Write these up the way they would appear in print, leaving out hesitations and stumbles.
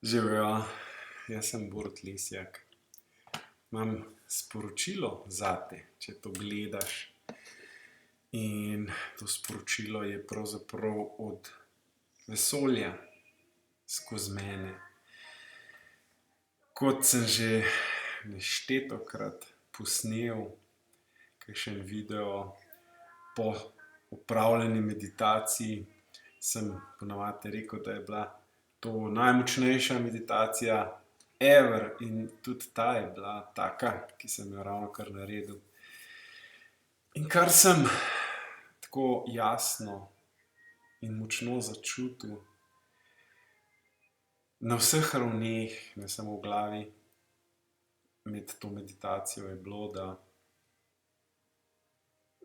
Živjo, jaz sem Borut Lesjak. Imam sporočilo zate, če to gledaš. In to sporočilo je pravzaprav od vesolja skozi mene. Kot sem že neštetokrat posnel kakšen video po opravljeni meditaciji, sem ponavadi rekel, da je bila to najmočnejša meditacija ever, in tudi ta je bila taka, ki sem jo ravnokar naredil. In kar sem tako jasno in močno začutil na vseh ravneh, ne samo v glavi, med to meditacijo je bilo, da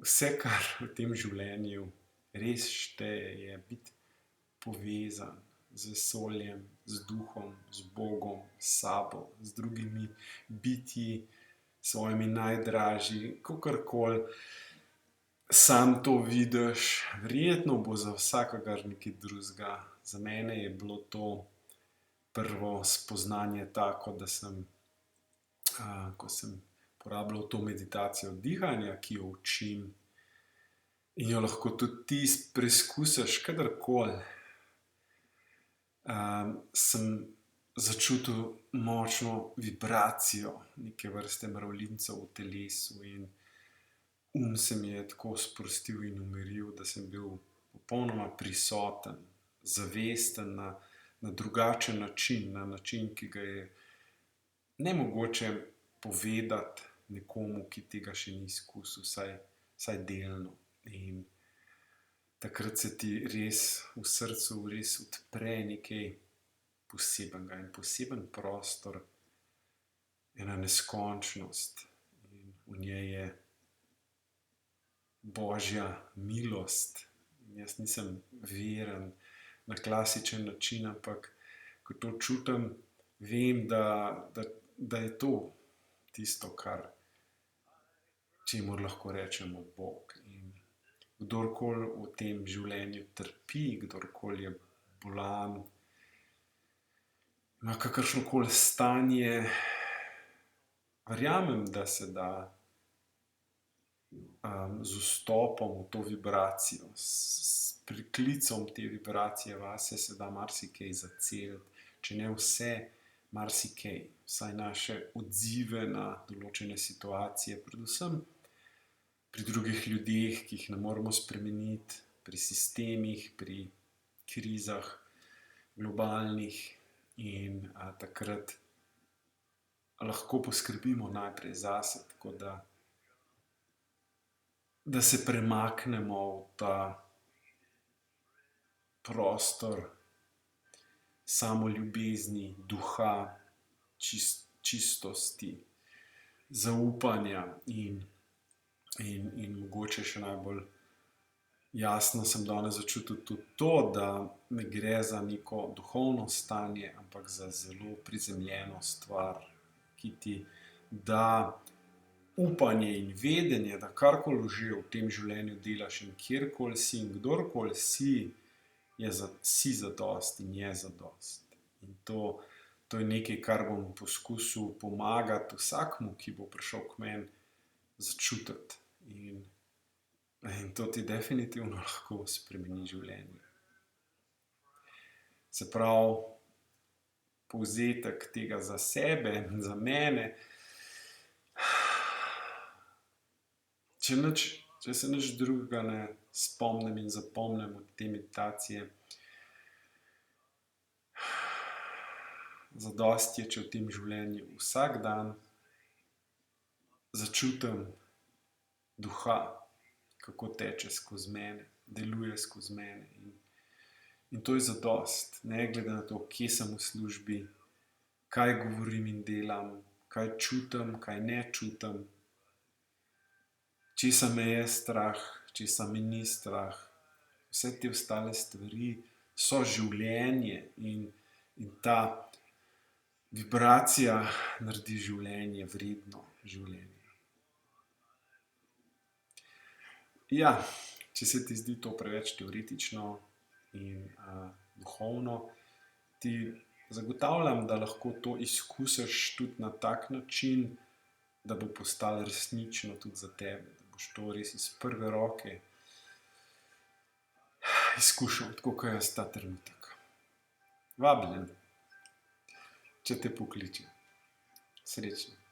vse, kar v tem življenju res šteje, je biti povezan z vesoljem, z duhom, z Bogom, s sabo, z drugimi bitji, svojimi najdražji, kakorkoli sam to vidiš. Verjetno bo za vsakogar nekaj drugega. Za mene je bilo to prvo spoznanje tako, da sem, ko sem porabljal to meditacijo dihanja, ki jo učim in jo lahko tudi ti preizkusiš kadarkoli, sem začutil močno vibracijo neke vrste mravljincev v telesu in se mi je tako sprostil in umiril, da sem bil popolnoma prisoten, zavesten na drugačen način, na način, ki ga je nemogoče povedati nekomu, ki tega še ni izkusil, vsaj delno. In takrat se ti res v srcu res odpre nekaj posebenega, en poseben prostor, ena neskončnost, in v njej je božja milost. In jaz nisem veren na klasičen način, ampak ko to čutim, vem, da je to tisto, čemur lahko rečemo Bog. In kdorkoli v tem življenju trpi, kdorkoli je bolan, ima kakršnokoli stanje, verjamem, da se da z vstopom v to vibracijo, s priklicom te vibracije vase se da marsikaj zaceliti, če ne vse, marsikaj, vsaj naše odzive na določene situacije, predvsem pri drugih ljudeh, ki jih ne moremo spremeniti, pri sistemih, pri krizah globalnih, in takrat lahko poskrbimo najprej zase, tako da se premaknemo v ta prostor samoljubezni, duha, čistosti, zaupanja in mogoče še najbolj jasno sem danes začutil tudi to, da ne gre za neko duhovno stanje, ampak za zelo prizemljeno stvar, ki ti da upanje in vedenje, da karkoli že v tem življenju delaš in kjerkoli si in kdorkoli si, si zadost in je zadost. In to je nekaj, kar bom poskusil pomagati vsakmu, ki bo prišel k meni, začutiti. In to ti definitivno lahko spremeni življenje. Se pravi, povzetek tega za sebe, za mene, če se nič drugega ne spomnim in zapomnim od te meditacije, zadosti je, če v tem življenju vsak dan začutim duha, kako teče skozi mene, deluje skozi mene. In to je zadost, ne glede na to, kje sem v službi, kaj govorim in delam, kaj čutim, kaj ne čutim, česa me je strah, česa me ni strah. Vse te ostale stvari so življenje in ta vibracija naredi življenje vredno življenje. Ja, če se ti zdi to preveč teoretično in duhovno, ti Zagotavljam, da lahko to izkusiš tudi na tak način, da bo postalo resnično tudi za tebe, da boš to res iz prve roke izkušal, tako kot jaz ta trenutek. Vabljen, če te pokliče. Srečno.